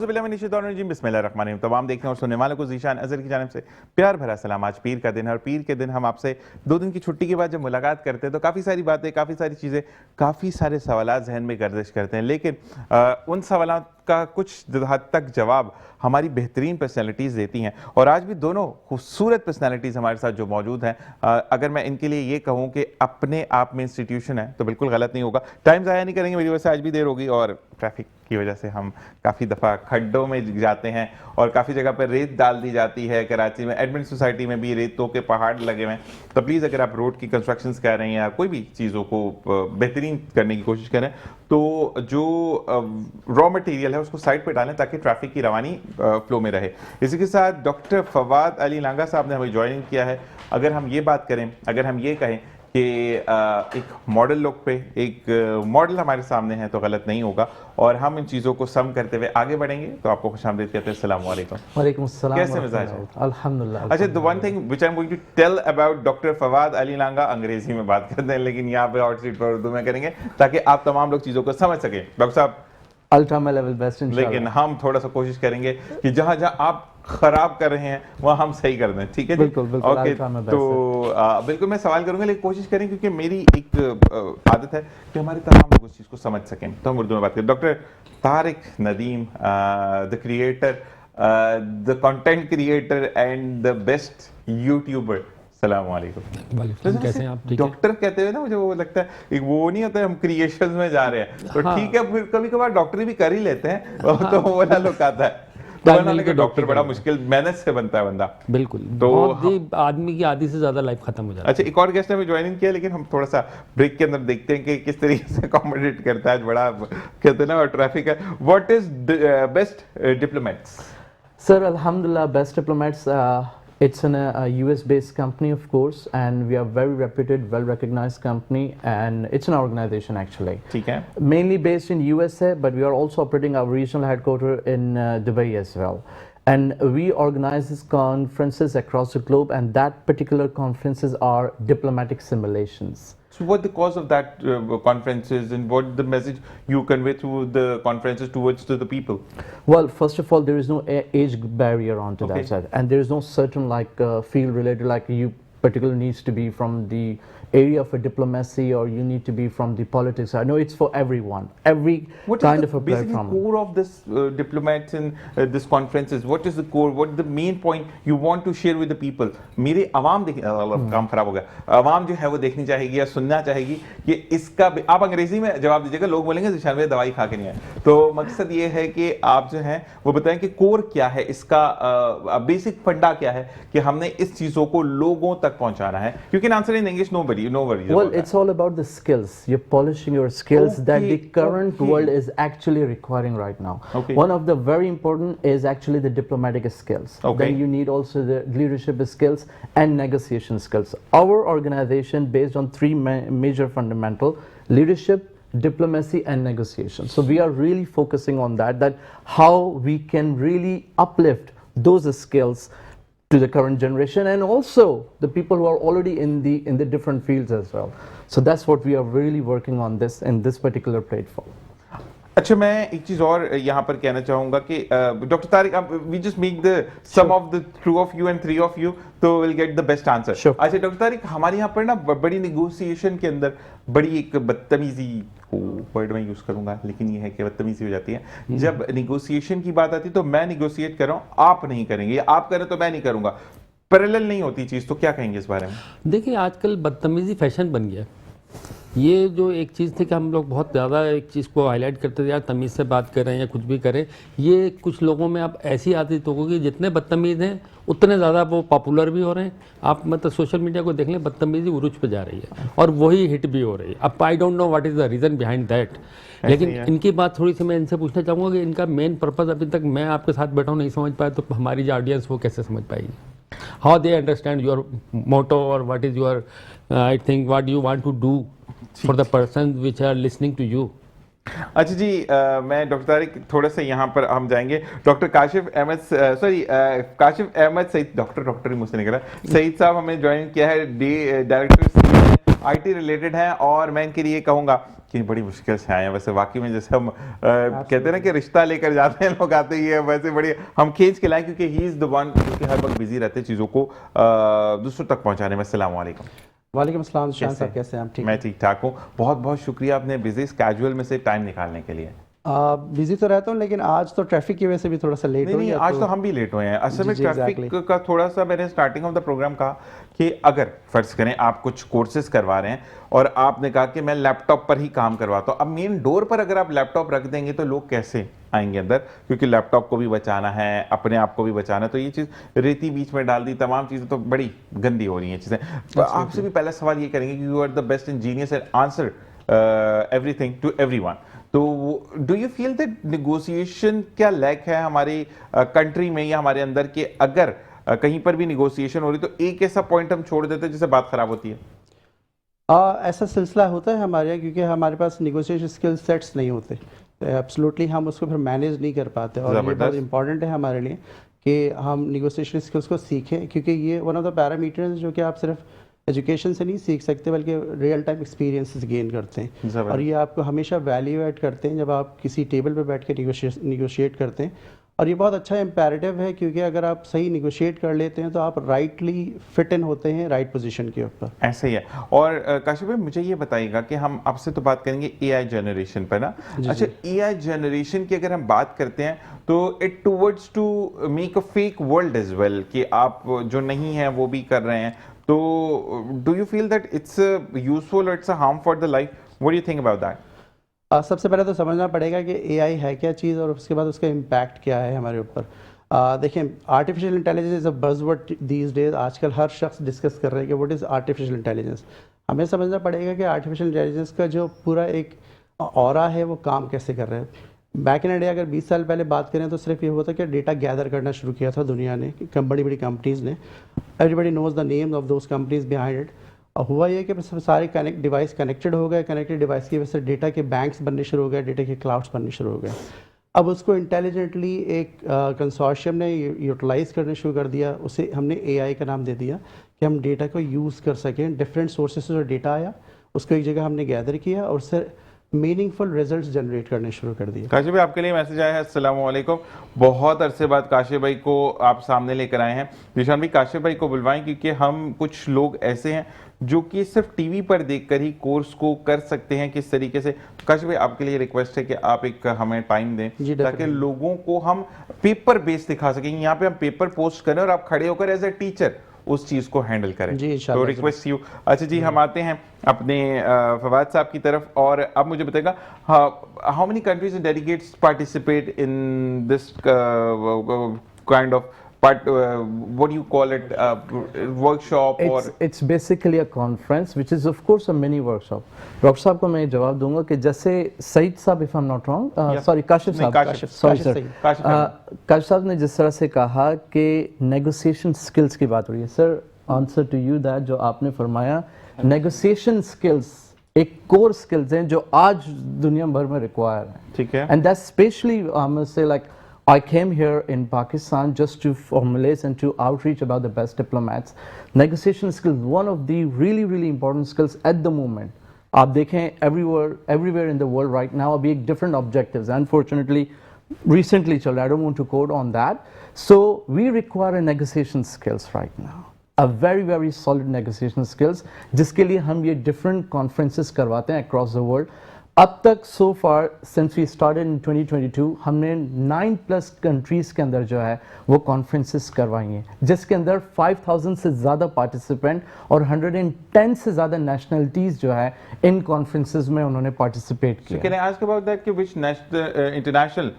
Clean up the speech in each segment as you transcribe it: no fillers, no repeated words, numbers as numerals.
बिस्मिल्लाहिर्रहमानिर्रहीम। तमाम देखने और सुनने वालों को ज़ीशान अज़हर की जानिब से प्यार भरा सलाम। आज पीर का दिन है और पीर के दिन हम आपसे 2 दिन की छुट्टी के बाद जब मुलाकात करते हैं तो काफ़ी सारी बातें, काफ़ी सारी चीज़ें, काफ़ी सारे सवालात ज़हन में गर्दिश करते हैं, लेकिन उन सवालात का कुछ हद तक जवाब हमारी बेहतरीन पर्सनैलिटीज़ देती हैं। और आज भी दोनों खूबसूरत पर्सनैलिटीज़ हमारे साथ जो मौजूद हैं, अगर मैं इनके लिए ये कहूँ कि अपने आप में इंस्टीट्यूशन है तो बिल्कुल गलत नहीं होगा। टाइम ज़ाया नहीं करेंगे, मेरी वजह से आज भी देर होगी और ट्रैफिक की वजह से हम काफ़ी दफ़ा खड्डों में जाते हैं और काफ़ी जगह पर रेत डाल दी जाती है। कराची में एडमिन सोसाइटी में भी रेतों के पहाड़ लगे हुए हैं। तो प्लीज़ अगर आप रोड की कंस्ट्रक्शंस कर रहे हैं या कोई भी चीज़ों को बेहतरीन करने की कोशिश करें तो जो रॉ मटेरियल है उसको साइड पे डालें ताकि ट्रैफिक की रवानी फ्लो में रहे। इसी के साथ डॉक्टर फवाद अली लांगा साहब ने हमें ज्वाइन किया है। अगर हम ये बात करें, अगर हम ये कहें कि एक मॉडल लुक पे एक मॉडल हमारे सामने है तो गलत नहीं होगा और हम इन चीज़ों को सम करते हुए आगे बढ़ेंगे। तो आपको खुशामदीद कहते हैं। अस्सलाम वालेकुम। वालेकुम अस्सलाम। कैसे मिजाज है? अल्हम्दुलिल्लाह। अच्छा, the one thing which I am going to tell about doctor Fawad Ali Langah, अंग्रेजी में बात करते हैं लेकिन यहाँ पे हॉट सीट पर उर्दू में करेंगे ताकि आप तमाम लोग चीज़ों को समझ सकें। डॉक्टर साहब, अल्ट्रा माई लेवल बेस्ट इंशाल्लाह। लेकिन हम थोड़ा सा कोशिश करेंगे कि जहाँ जहाँ आप खराब कर रहे हैं वहाँ हम सही कर दें, ठीक है जी? बिल्कुल बिल्कुल। ओके, तो बिल्कुल मैं सवाल करूंगा लेकिन कोशिश करें क्योंकि मेरी एक आदत है कि हमारे तमाम लोग उस चीज़ को समझ सकें तो हम उर्दू में बात करें। Doctor Tariq Nadeem, the creator, the content creator and the best YouTuber, सलाम वालेकुम। कैसे हैं आप? डॉक्टर कहते हुए ना मुझे वो लगता है एक वो नहीं होता है हम क्रिएशंस में जा रहे हैं तो हाँ। ठीक है, फिर कभी कभार डॉक्टरी भी कर ही लेते हैं तो वो ना लोग आता है तो डॉक्टर बड़ा मुश्किल मेहनत से बनता है बंदा। बिल्कुल, तो आदमी की आधी से ज्यादा लाइफ खत्म हो जाती है। अच्छा, एक और गेस्ट ने हमें ज्वाइन किया लेकिन हम थोड़ा सा ब्रेक के अंदर देखते हैं कि किस तरीके से अकोमोडेट करता है। बड़ा कहते हैं ना ट्रैफिक है। What is best diplomats? Sir, Alhamdulillah, Best Diplomats, it's a US-based company, of course, and we are very reputed, well-recognized company, and it's an organization actually. ठीक है। Mainly based in USA, but we are also operating our regional headquarters in Dubai as well. And we organize these conferences across the globe, and that particular conferences are diplomatic simulations. So what the cause of that conferences and what the message you convey through the conferences towards to the people? Well, first of all, there is no age barrier onto Okay. that side, and there is no certain field related like you particularly needs to be from the area of a diplomacy or you need to be from the politics. I know it's for everyone, every What kind is of a basically platform. core of this diplomats and this conferences? What is the core? What is the main point you want to share with the people? मेरे आवाम देख काम खराब हो गया। आवाम जो है वो देखनी चाहेगी या सुनना चाहेगी कि इसका आप अंग्रेजी में जवाब दीजिएगा, लोग बोलेंगे ज़िशान में दवाई खा के नहीं आए। तो मकसद ये है कि आप जो है वो बताएं कि कोर क्या है इसका, बेसिक फंडा क्या है कि हमने इस चीज़ों को लोगों तक पहुंचाना है। You can answer in English, no worries. Well, it's all about the skills. You're polishing your skills that the current world is actually requiring right now. Okay. One of the very important is actually the diplomatic skills. Okay. Then you need also the leadership skills and negotiation skills. Our organization based on three major fundamental: leadership, diplomacy and negotiation. So we are really focusing on that how we can really uplift those skills to the current generation and also the people who are already in the different fields as well. So that's what we are really working on this in this particular platform. अच्छा, मैं एक चीज और यहाँ पर कहना चाहूंगा कि doctor Tariq, we just make the sum of the 2 of you and 3 of you तो will get the best answer. अच्छा डॉक्टर तारिक, हमारे यहाँ पर ना बड़ी निगोशिएशन के अंदर बड़ी एक बदतमीजी वर्ड में यूज करूंगा लेकिन ये है कि बदतमीजी हो जाती है। जब निगोशिएशन की बात आती है तो मैं निगोशिएट कर रहा हूँ, आप नहीं करेंगे, आप करें तो मैं नहीं करूंगा, पैरेलल नहीं होती चीज। तो क्या कहेंगे इस बारे में? देखिए, आजकल बदतमीजी फैशन बन गया। ये जो एक चीज़ थी कि हम लोग बहुत ज़्यादा एक चीज़ को हाईलाइट करते थे, यार तमीज़ से बात कर रहे हैं या कुछ भी करें, ये कुछ लोगों में अब ऐसी आदत होगी कि जितने बदतमीज़ हैं उतने ज़्यादा वो पॉपुलर भी हो रहे हैं। आप मतलब सोशल मीडिया को देख लें, बदतमीज़ी उरूज पे जा रही है और वही हिट भी हो रही है। अब I don't know what is the reason behind that, लेकिन इनकी बात थोड़ी सी मैं इनसे पूछना चाहूँगा कि इनका मेन पर्पज़ अभी तक मैं आपके साथ बैठा हूँ नहीं समझ पाया, तो हमारी जो ऑडियंस वो कैसे समझ पाएगी? How they understand your motto और what is your I think what you want to do for the persons which are listening to you? अच्छा जी, मैं डॉक्टर तारिक थोड़ा सा यहाँ पर हम जाएंगे। डॉक्टर काशिफ अहमद, काशिफ अहमद सईद, डॉक्टर ही मुझसे निकला, सईद साहब हमें ज्वाइन किया है, डायरेक्टर IT रिलेटेड हैं और मैं इनके लिए कहूँगा कि बड़ी मुश्किल से आए हैं। वैसे वाकई में जैसे हम कहते हैं ना कि रिश्ता लेकर जाते हैं लोग, आते ही है वैसे बड़ी हम खींच के लाए, क्योंकि ही इज़ द वन जो कि हर वक्त बिजी रहते हैं चीज़ों को दूसरों तक पहुंचाने में। अस्सलाम वालेकुम। वालेकुम अस्सलाम शान साहब, कैसे हैं आप? ठीक मैं ठीक ठाक हूँ। बहुत बहुत शुक्रिया अपने बिजी कैजुअल में से टाइम निकालने के लिए। बिजी तो रहता हूँ, लेकिन आज तो ट्रैफिक की वजह से भी थोड़ा सा लेट हो नहीं, गया। आज तो हम भी लेट हुए हैं। असल में जी, ट्रैफिक exactly. का थोड़ा सा मैंने स्टार्टिंग ऑफ द प्रोग्राम कहा कि अगर फर्ज करें आप कुछ कोर्सेज करवा रहे हैं और आपने कहा कि मैं लैपटॉप पर ही काम करवाता हूँ, अब मेन डोर पर अगर आप लैपटॉप रख देंगे तो लोग कैसे आएंगे अंदर, क्योंकि लैपटॉप को भी बचाना है, अपने आप को भी बचाना है। तो ये चीज़ रेती बीच में डाल दी, तमाम चीज़ें तो बड़ी गंदी हो रही हैं चीज़ें। तो आपसे भी पहला सवाल ये करेंगे कि you are the best engineers and answer everything to everyone. तो do you feel that negotiation क्या लैक है हमारी कंट्री में या हमारे अंदर, कि अगर कहीं पर भी निगोशिएशन हो रही तो एक ऐसा पॉइंट हम छोड़ देते हैं जिससे बात खराब होती है? ऐसा सिलसिला होता है हमारे यहाँ, क्योंकि हमारे पास निगोशिएशन स्किल सेट्स नहीं होते। एब्सोल्युटली हम उसको फिर मैनेज नहीं कर पाते, और ये बहुत इंपॉर्टेंट है हमारे लिए कि हम निगोशिएशन स्किल्स को सीखें, क्योंकि ये वन ऑफ द पैरामीटर्स जो कि आप सिर्फ एजुकेशन से नहीं सीख सकते, बल्कि रियल टाइम एक्सपीरियंसेस गेन करते हैं, और ये आपको हमेशा वैल्यू ऐड करते हैं जब आप किसी टेबल पर बैठ के निगोशिएट करते हैं। और ये बहुत अच्छा इम्पेरेटिव है, क्योंकि अगर आप सही निगोशिएट कर लेते हैं तो आप राइटली फिट इन होते हैं राइट पोजीशन के ऊपर। ऐसे ही है। और काशिफ भाई मुझे ये बताइएगा कि हम आपसे तो बात करेंगे एआई जनरेशन पर ना। अच्छा, एआई जनरेशन की अगर हम बात करते हैं तो it towards to make a fake world as well, कि आप जो नहीं है वो भी कर रहे हैं। तो do you feel that it's useful और it's a harm for the life? What do you think about that? सबसे पहले तो समझना पड़ेगा कि एआई है क्या चीज़, और उसके बाद उसका इम्पैक्ट क्या है हमारे ऊपर। देखें, artificial intelligence is a buzzword these days. आजकल हर शख्स डिस्कस कर रहे हैं कि व्हाट इज़ आर्टिफिशियल इंटेलिजेंस। हमें समझना पड़ेगा कि आर्टिफिशियल इंटेलिजेंस का जो पूरा एक ऑरा है वो काम कैसे कर रहे हैं। बैक इन इंडिया अगर 20 साल पहले बात करें तो सिर्फ ये होता कि डेटा गैदर करना शुरू किया था दुनिया ने, बड़ी बड़ी कंपनीज़ ने। Everybody knows the names of those companies behind it. हुआ ये कि सारे डिवाइस कनेक्टेड हो गए, कनेक्टेड डिवाइस की वजह से डेटा के बैंक्स बनने शुरू हो गए, डेटा के क्लाउड्स बनने शुरू हो गए। अब उसको इंटेलिजेंटली एक कंसोर्शियम ने यूटिलाइज़ करने शुरू कर दिया। उसे हमने एआई का नाम दे दिया कि हम डेटा को यूज़ कर सकें। डिफरेंट सोर्सेज से जो डेटा आया उसको एक जगह हमने गैदर किया और उससे मीनिंगफुल रिजल्ट्स जनरेट करने शुरू कर दिए। काशिफ भाई, आपके लिए मैसेज आया है। अस्सलाम वालेकुम। बहुत अरसे बाद काशिफ भाई को आप सामने लेकर आए हैं। निशान भाई, काशिफ भाई को बुलवाएं, क्योंकि हम कुछ लोग ऐसे हैं जो कि सिर्फ टीवी पर देखकर ही कोर्स को कर सकते हैं किस तरीके से। काशिफ भाई, आपके लिए रिक्वेस्ट है कि आप एक हमें टाइम दें ताकि लोगों को हम पेपर बेस दिखा सकें। यहाँ पे हम पेपर पोस्ट करें और आप खड़े होकर एज ए टीचर उस चीज को हैंडल करें। जी, तो रिक्वेस्ट यू। अच्छा जी, हम आते हैं अपने फवाद साहब की तरफ, और अब मुझे बताएगा how many countries and delegates participate in this kind of what do you call it, workshop? It's basically a conference which is of course a mini workshop. Doctor साहब को मैं जवाब दूंगा कि जैसे सईद साहब, if I'm not wrong, sorry, Kashif साहब, sorry sir, Kashif साहब ने जिस तरह से कहा कि negotiation skills की बात हो रही है, sir, answer to you that जो आपने फरमाया, negotiation skills एक core skills हैं जो आज दुनिया भर में require हैं, ठीक है, and that's especially I must say, like I came here in Pakistan just to formulate and to outreach about the best diplomats. Negotiation skills, one of the really important skills at the moment. आप देखें everywhere in the world right now अभी एक different objectives. Unfortunately, recently चल रहा है. I don't want to quote on that. So we require a negotiation skills right now. A very solid negotiation skills जिसके लिए हम ये different conferences करवाते हैं across the world. अब तक so far since we started in 2022 हमने 9+ countries के अंदर जो है वो कॉन्फ्रेंसेस करवाई हैं, जिसके अंदर 5000 से ज़्यादा पार्टिसिपेंट और 110 से ज़्यादा नेशनलिटीज़ जो है इन कॉन्फ्रेंसेस में उन्होंने पार्टिसिपेट किया। Can I ask about that? Which national international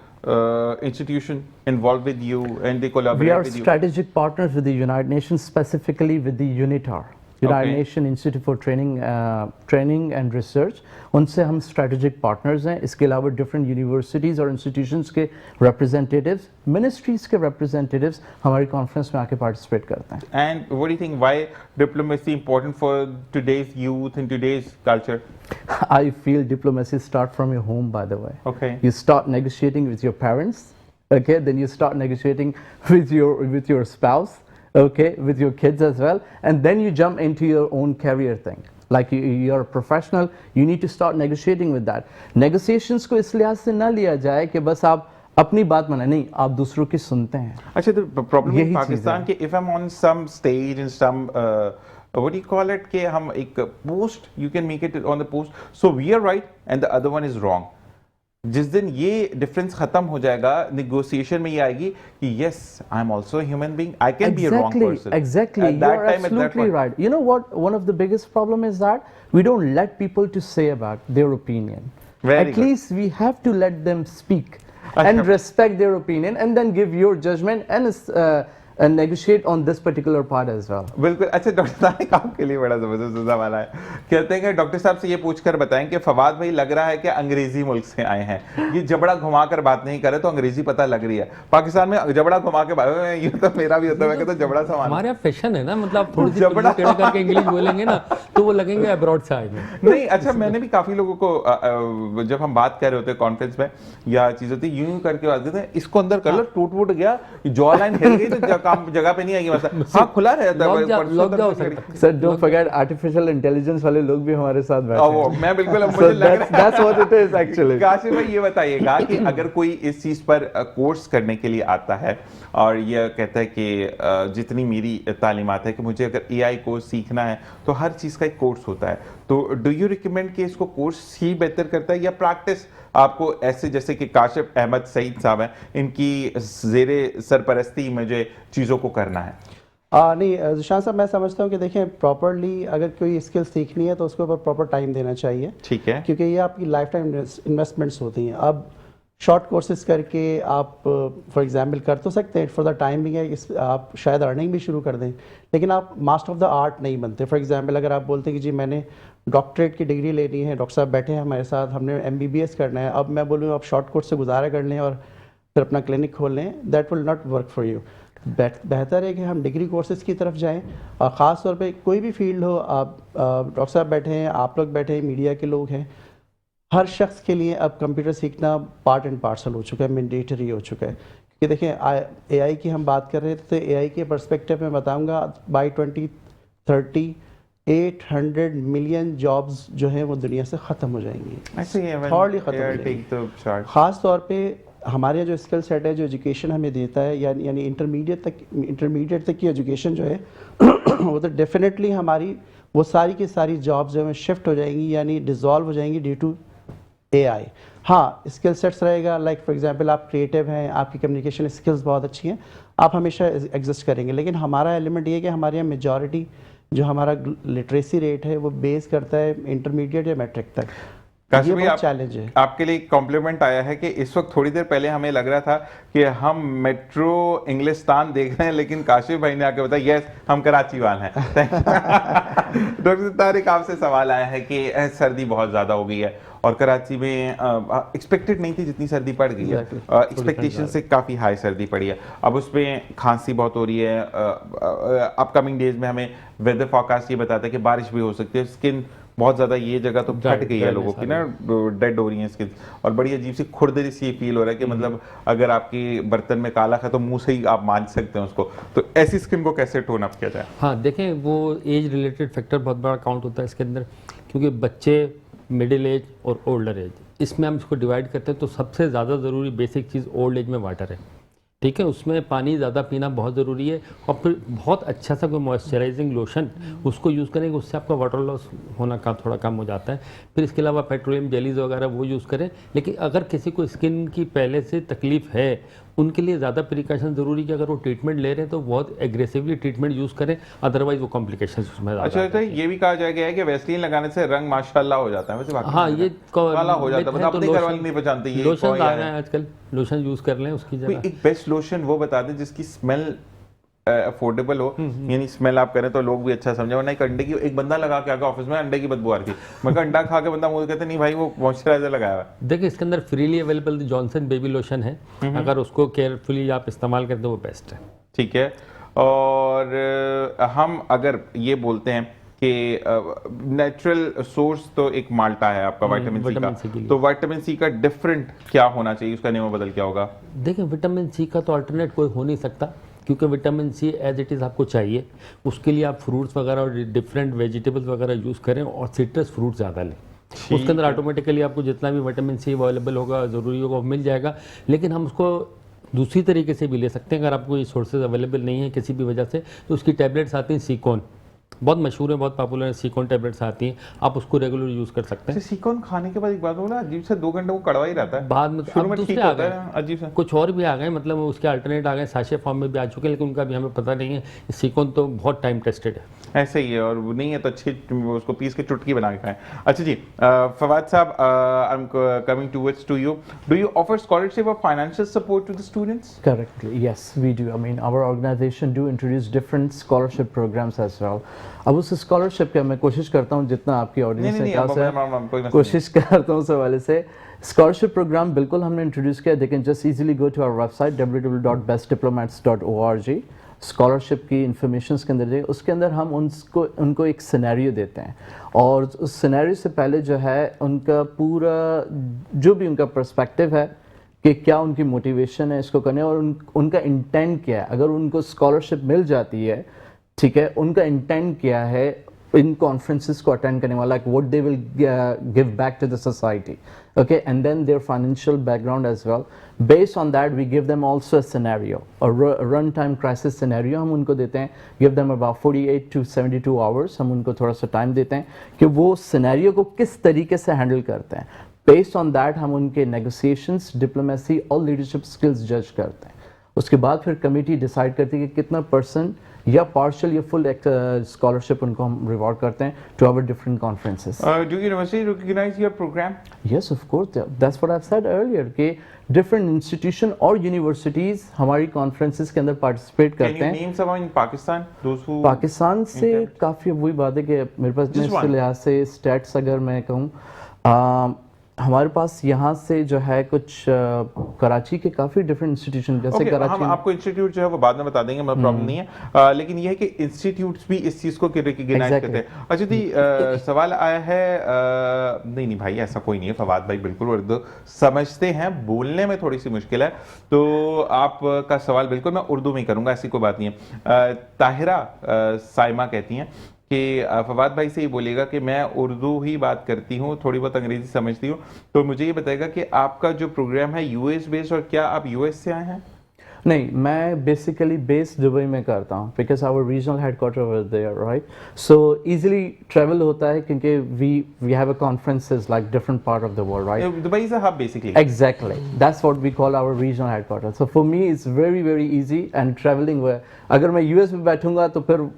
institution involved with you and they collaborate We are with you? strategic partners with the United Nations, specifically with the UNITAR. United Nation Institute for Training and Research, उनसे हम strategic partners हैं। इसके अलावा different universities और institutions के representatives, ministries के representatives हमारी conference में आके participate करते हैं। And what do you think, why diplomacy important for today's youth and today's culture? I feel diplomacy start from your home, by the way. Okay. You start negotiating with your parents, okay? Then you start negotiating with your spouse, okay, with your kids as well, and then you jump into your own career thing. like you're a professional, you need to start negotiating with that. Negotiations को इस लिहाज से ना लिया जाए कि बस आप अपनी बात माने, नहीं, आप दूसरों की सुनते हैं. अच्छा, तो प्रॉब्लम यही इन चीज़ पाकिस्तान है. के if I am on some stage in some what do you call it कि हम एक post, you can make it on the post, so we are right and the other one is wrong. जिस दिन ये difference खत्म हो जाएगा, negotiation में ये आएगी कि yes, I am also a human being, I can be a wrong person. Exactly. At that You're time, at that absolutely point- right. You know what? One of the biggest problem is that we don't let people to say about their opinion. Very At good. least we have to let them speak I and have- respect their opinion, and then give your judgment and negotiate on this particular part as well. बिल्कुल. अच्छा, doctor साहब आपके लिए बड़ा जबरदस्त सवाल है. कहते हैं कि डॉक्टर साहब से ये पूछकर बताएं कि फवाद भाई लग रहा है कि अंग्रेजी मुल्क से आए हैं, ये जबड़ा घुमाकर बात नहीं करे तो अंग्रेजी पता लग रही है. पाकिस्तान में जबड़ा घुमा के बात, ये तो मेरा भी होता है, मैं कहता हूं जबड़ा सवाल. हमारे यहाँ फैशन है ना, मतलब आप थोड़ी सी जबड़ा- टेढ़ा करके इंग्लिश बोलेंगे ना तो वो लगेंगे अब्रॉड से आए हैं. नहीं, अच्छा, मैंने भी काफी लोगों को जब हम बात कर रहे होते हैं कॉन्फ्रेंस में या चीज होती है, यूं करके बात करते हैं, इसको अंदर कर लो, टूट फूट गया, जॉ लाइन हिल गई तो काम जगह पे नहीं आएगी. मसला हाँ खुला रहता है. लॉक जाओ sir. Sir, don't forget artificial intelligence वाले लोग भी हमारे साथ बैठे वो हैं. मैं बिल्कुल, So मुझे लग रहा है that's what it is actually. Kashif भाई, ये बताइएगा कि अगर कोई इस चीज पर कोर्स करने के लिए आता है और ये कहता है कि जितनी मेरी तालीमात है कि मुझे अगर एआई कोर्स सीखना है तो हर चीज का एक कोर्स होता है, तो डू यू रिकमेंड कि इसको कोर्स ही बेहतर करता है या प्रैक्टिस आपको ऐसे जैसे कि काशिफ अहमद सईद साहब हैं, इनकी जेरे सरपरस्ती में जो चीज़ों को करना है? नहीं जिशान साहब, मैं समझता हूँ कि देखें प्रॉपरली अगर कोई स्किल सीखनी है तो उसके ऊपर प्रॉपर टाइम देना चाहिए. ठीक है. क्योंकि ये आपकी लाइफ टाइम इन्वेस्टमेंट्स होती हैं. अब शॉर्ट कोर्सेज करके आप फॉर एग्जांपल कर तो सकते हैं, फॉर द टाइम भी है, आप शायद अर्निंग भी शुरू कर दें, लेकिन आप मास्टर ऑफ द आर्ट नहीं बनते. फॉर एग्जांपल अगर आप बोलते हैं कि जी मैंने डॉक्टरेट की डिग्री लेनी है, डॉक्टर साहब बैठे हैं हमारे साथ, हमने MBBS करना है, अब मैं बोलूँ आप शॉर्ट कोर्स से गुजारा कर लें और फिर अपना क्लिनिक खोल लें, that will not work for you. बेहतर है कि हम डिग्री कोर्सेज़ की तरफ जाएं, और ख़ास तौर पे कोई भी फील्ड हो, आप डॉक्टर साहब बैठे हैं, आप लोग बैठे हैं, मीडिया के लोग हैं, हर शख्स के लिए अब कंप्यूटर सीखना पार्ट एंड पार्सल हो चुका है, मैंडेटरी हो चुका है. क्योंकि देखें AI की हम बात कर रहे थे, तो AI के पर्सपेक्टिव में बताऊंगा बाई 2030 800 मिलियन जॉब्स जो हैं वो दुनिया से ख़त्म हो जाएंगी. ऐसे ही है, Hardly खत्म हो यार, जाएगी. take the chart. ख़ास तौर पे हमारे जो स्किल सेट है, जो एजुकेशन हमें देता है, यानी इंटरमीडिएट तक की एजुकेशन जो है वो तो डेफिनेटली हमारी वो सारी की सारी जॉब्स जो है शिफ्ट हो जाएंगी, यानी डिज़ोल्व हो जाएंगी ड्यू टू AI. हाँ, स्किल सेट्स रहेगा, लाइक फॉर एग्जांपल आप क्रिएटिव हैं, आपकी कम्युनिकेशन स्किल्स बहुत अच्छी हैं, आप हमेशा एग्जिस्ट करेंगे. लेकिन हमारा एलिमेंट ये है कि हमारे यहाँ मेजॉरिटी जो हमारा लिटरेसी रेट है वो बेस करता है इंटरमीडिएट या मैट्रिक तक. ये काशिफ भाई, बहुत चैलेंज है. आपके लिए कॉम्प्लीमेंट आया है कि इस वक्त थोड़ी देर पहले हमें लग रहा था कि हम मेट्रो इंग्लिस्तान देख रहे हैं, लेकिन काशिफ भाई ने आके बताया यस हम कराची वाले हैं. डॉक्टर तारिक, आपसे सवाल आया है कि सर्दी बहुत ज़्यादा हो गई है और कराची में एक्सपेक्टेड नहीं थी जितनी सर्दी पड़ गई है, एक्सपेक्टेशन से काफ़ी हाई सर्दी पड़ी है. अब उसमें खांसी बहुत हो रही है. अपकमिंग डेज में हमें वेदर फोरकास्ट ये बताता है कि बारिश भी हो सकती है. स्किन बहुत ज़्यादा ये जगह तो फट गई है लोगों की ना, डेड हो रही है स्किन, और बड़ी अजीब सी खुरदरी सी फील हो रहा है कि मतलब अगर आपके बर्तन में काला है तो मुंह से ही आप मांझ सकते हैं उसको. तो ऐसी स्किन को कैसे टोन अप किया जाए? हाँ देखें, वो एज रिलेटेड फैक्टर बहुत बड़ा काउंट होता है इसके अंदर, क्योंकि बच्चे, मिडिल एज और ओल्डर एज, इसमें हम इसको डिवाइड करते हैं. तो सबसे ज़्यादा ज़रूरी बेसिक चीज़ ओल्ड एज में वाटर है. ठीक है, उसमें पानी ज़्यादा पीना बहुत ज़रूरी है, और फिर बहुत अच्छा सा कोई मॉइस्चराइजिंग लोशन उसको यूज़ करेंगे, उससे आपका वाटर लॉस होना का थोड़ा कम हो जाता है. फिर इसके अलावा पेट्रोलियम जेलीज वगैरह वो यूज़ करें. लेकिन अगर किसी को स्किन की पहले से तकलीफ़ है, उनके लिए ज़्यादा प्रिकॉशन ज़रूरी कि अगर वो ट्रीटमेंट ले रहे हैं तो बहुत एग्रेसिवली ट्रीटमेंट यूज़ करें, अदरवाइज वो कॉम्प्लिकेशन उसमें ज़्यादा. अच्छा, तो ये भी कहा जाएगा है कि वैसलीन लगाने से रंग माशाल्लाह हो जाता है. वैसे बाकी हाँ, ये काला हो जाता है, मतलब अपने घर वाले नहीं पहचानते ये लोशन कौन आ है. रहे हैं आजकल, लोशन यूज़ कर लें उसकी कोई जगह. एक बेस्ट लोशन वो बता दें जिसकी स्मेल अफोर्डेबल हो, यानी स्मेल आप करें तो लोग भी अच्छा समझे. वरना एक अंडे की, एक बंदा लगा के आगे ऑफिस में अंडे की बदबू आ रही थी, मैं कहा अंडा खा के बंदा मुझे कहते नहीं भाई वो मॉइस्चराइजर लगाया हुआ है. देखिए, इसके अंदर freely available Johnson baby lotion है, अगर उसको केयरफुली आप इस्तेमाल करें तो वो बेस्ट है. ठीक है. और हम अगर ये बोलते हैं कि नेचुरल सोर्स तो एक माल्टा है आपका विटामिन सी विटामिन सी के का, लिए. तो विटामिन सी का डिफरेंट क्या होना चाहिए, उसका नियम बदल क्या होगा? देखिए, विटामिन सी का तो अल्टरनेट कोई हो नहीं सकता. क्योंकि vitamin C as it is आपको चाहिए, उसके लिए आप फ्रूट्स वगैरह और डिफरेंट वेजिटेबल्स वगैरह यूज़ करें और सिट्रस फ्रूट ज़्यादा लें। उसके अंदर ऑटोमेटिकली आपको जितना भी विटामिन सी अवेलेबल होगा, ज़रूरी होगा, वो मिल जाएगा। लेकिन हम उसको दूसरी तरीके से भी ले सकते हैं, अगर आपको ये सोर्सेज अवेलेबल नहीं है किसी भी वजह से, तो उसकी टैबलेट्स आती हैं सीकॉन, बहुत मशहूर है, बहुत पॉपुलर है, सीकॉन टैबलेट्स आती हैं, आप उसको रेगुलर यूज़ कर सकते हैं। अच्छा, सीकॉन खाने के बाद एक बात बोला, अजीब से 2 घंटे वो कड़वा ही रहता है। बाद में शुरू अब में दूसरे ठीक आ होता गए, है, अजीब सा। कुछ और भी आ गए, मतलब उसके अल्टरनेट आ गए, साशे फॉर्म में भी आ चुके हैं, लेकिन उनका भी हमें पता नहीं है। सीकॉन तो बहुत टाइम टेस्टेड है। ऐसे ही है, और वो नहीं है तो अच्छी उसको पीस के चुटकी बना के खाएं। अच्छा जी, फवाद साहब, I am coming towards to you. Do you offer scholarship और financial support to the students? Correctly, yes, we do. I mean, our organization do introduce different scholarship programs as well. अब उस scholarship के मैं कोशिश करता हूँ जितना आपकी ऑडियंस नहीं, ने अब कहा कोई मसला कोशिश करता हूँ उस हवाले से। स्कॉलरशिप प्रोग्राम बिल्कुल हमने इंट्रोड्यूस किया। They can just easily go to our website www.bestdiplomats.org। Scholarship की इंफॉर्मेशन के अंदर जाइए, उसके अंदर हम उनको एक सिनेरियो देते हैं, और उस सिनेरियो से पहले जो है उनका पूरा जो भी उनका पर्सपेक्टिव है कि क्या उनकी मोटिवेशन है इसको करने, और उनका इंटेंट क्या है। अगर उनको स्कॉलरशिप मिल जाती है, ठीक है, उनका इंटेंट क्या है इन कॉन्फ्रेंसेस को अटेंड करने वाला, what they will give back to the society, okay, and then their financial background as well. Based on that, we give them also a scenario, a runtime crisis scenario हम उनको देते हैं, give them about 48 to 72 hours, हम उनको थोड़ा सा time देते हैं कि वो सिनेरियो को किस तरीके से हैंडल करते हैं। Based on that, हम उनके negotiations, diplomacy और leadership skills जज करते हैं। उसके बाद फिर कमेटी डिसाइड करती है कि कितना परसेंट या पार्शियल या फुल स्कॉलरशिप उनको हम रिवॉर्ड करते हैं to our different conferences. Do university recognize your program? Yes, of course, that's what I have said earlier कि डिफरेंट इंस्टीट्यूशन और यूनिवर्सिटीज हमारी कॉन्फ्रेंसेस के अंदर पार्टिसिपेट करते हैं। Name some in Pakistan, those who Pakistan से काफ़ी वही बात है कि मेरे पास इस लिहाज से स्टैट्स अगर मैं कहूँ, हमारे पास यहाँ से जो है कुछ कराची के काफ़ी डिफरेंट इंस्टीट्यूशन, जैसे कराची हम आपको इंस्टीट्यूट जो है वो बाद में बता देंगे, मतलब प्रॉब्लम नहीं है, लेकिन ये है कि इंस्टीट्यूट्स भी इस चीज़ को रिकॉग्नाइज करते हैं। अच्छा जी, सवाल आया है, नहीं भाई ऐसा कोई नहीं है, फवाद भाई बिल्कुल उर्दू समझते हैं, बोलने में थोड़ी सी मुश्किल है, तो आपका सवाल बिल्कुल मैं उर्दू में ही करूँगा, ऐसी कोई बात नहीं है। ताहिरा साइमा कहती हैं कि फवाद भाई से ये बोलिएगा कि मैं उर्दू ही बात करती हूँ, थोड़ी बहुत अंग्रेजी समझती हूँ, तो मुझे ये बताएगा कि आपका जो प्रोग्राम है यूएस बेस्ड, और क्या आप यूएस से आए हैं? नहीं, मैं बेसिकली बेस दुबई में करता हूँ, because our regional headquarter over there, right, so easily travel होता है क्योंकि we have a conferences like different part of the world, right. Dubai is a hub basically. Exactly, that's what we call our regional headquarters. So for me it's very very easy, and traveling अगर मैं US में बैठूंगा तो फिर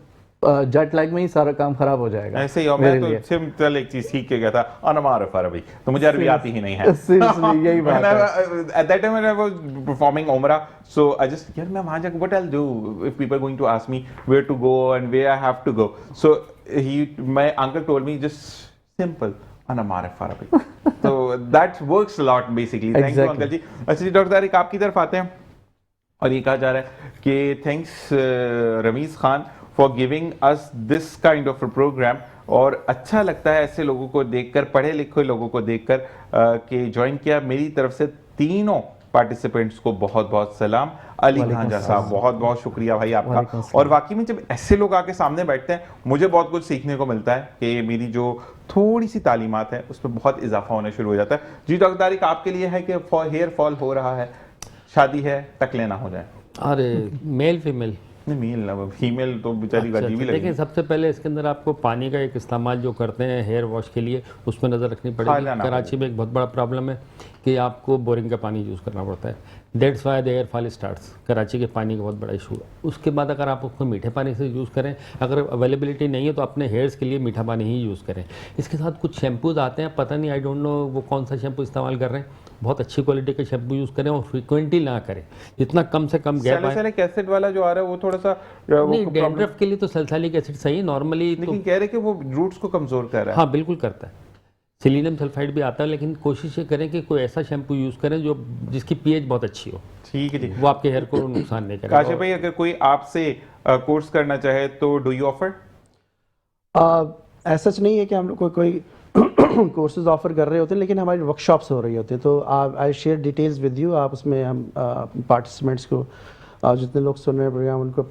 jet lag में ही सारा काम खराब हो जाएगा। ऐसे ही, और मैं तो सिंपल एक चीज सीख के गया था, अनमारफ अरबी, तो मुझे अरबी आती ही नहीं है। Seriously, यही बात है। At that time when I was performing Umrah, so I just, यार मैं वहाँ जाकर what I'll do if people are going to ask me where to go and where I have to go, so my uncle told me just simple, अनमारफ अरबी, so that works a lot basically. Thank you uncle जी। अच्छा जी, doctor Tariq आपकी तरफ आते हैं, और ये कहा जा रहा है कि thanks Rameez Khan for giving us this kind of a program, और अच्छा लगता है ऐसे लोगों को देखकर, पढ़े लिखे लोगों को देखकर कि ज्वाइन किया। मेरी तरफ से तीनों पार्टिसिपेंट्स को बहुत बहुत सलाम। अली खान साहब, बहुत बहुत शुक्रिया भाई आपका। और वाकई में जब ऐसे लोग आके सामने बैठते हैं, मुझे बहुत कुछ सीखने को मिलता है कि मेरी जो थोड़ी सी तालीमात है उसमें बहुत इजाफा होना शुरू हो जाता है। जी डॉक्टर तारिक, आपके लिए है कि हेयर फॉल हो रहा है, शादी है, टकले ना हो जाए? अरे मेल फीमेल नहीं, मेल ना, फीमेल तो बेचारी अजीब ही लगेगी। देखिए, सबसे पहले इसके अंदर आपको पानी का एक इस्तेमाल जो करते हैं हेयर वॉश के लिए, उसमें नज़र रखनी पड़ेगी। कराची में एक बहुत बड़ा प्रॉब्लम है कि आपको बोरिंग का पानी यूज़ करना पड़ता है, that's why the air fall starts. Karachi के पानी का बहुत बड़ा इशू है। उसके बाद अगर आप उसको मीठे पानी से यूज़ करें, अगर अवेलेबिलिटी नहीं है तो अपने हेयर्स के लिए मीठा पानी ही यूज़ करें। इसके साथ कुछ शैम्पूज़ आते हैं, पता नहीं, आई डोंट नो वो कौन सा शैम्पू इस्तेमाल कर रहे हैं, बहुत अच्छी क्वालिटी के शैम्पू यूज़ करें और फ्रीक्वेंटली ना करें, जितना कम से कम गैप आए। सैलिसिलिक एसिड वाला जो आ रहा है वो थोड़ा सा नहीं, डैंड्रफ के लिए तो सैलिसिलिक एसिड सही है नॉर्मली, लेकिन कह रहे कि वो रूट्स को कमजोर कर रहा है। हाँ बिल्कुल करता है, सेलिनियम सल्फाइड भी आता है, लेकिन कोशिश ये करें कि कोई ऐसा शैम्पू यूज़ करें जो जिसकी पीएच बहुत अच्छी हो। ठीक है जी, वो आपके हेयर को नुकसान नहीं करेगा। काशिफ भाई, अगर कोई आपसे कोर्स करना चाहे तो डू यू ऑफर? ऐसा नहीं है कि हम लोग कोई कोर्सेज ऑफर कर रहे होते हैं, लेकिन हमारी वर्कशॉप्स हो रही होती है, तो I share details with you, आप उसमें हम पार्टिसिपेंट्स को और जितने लोग सुन रहे हैं प्रोग्राम उनको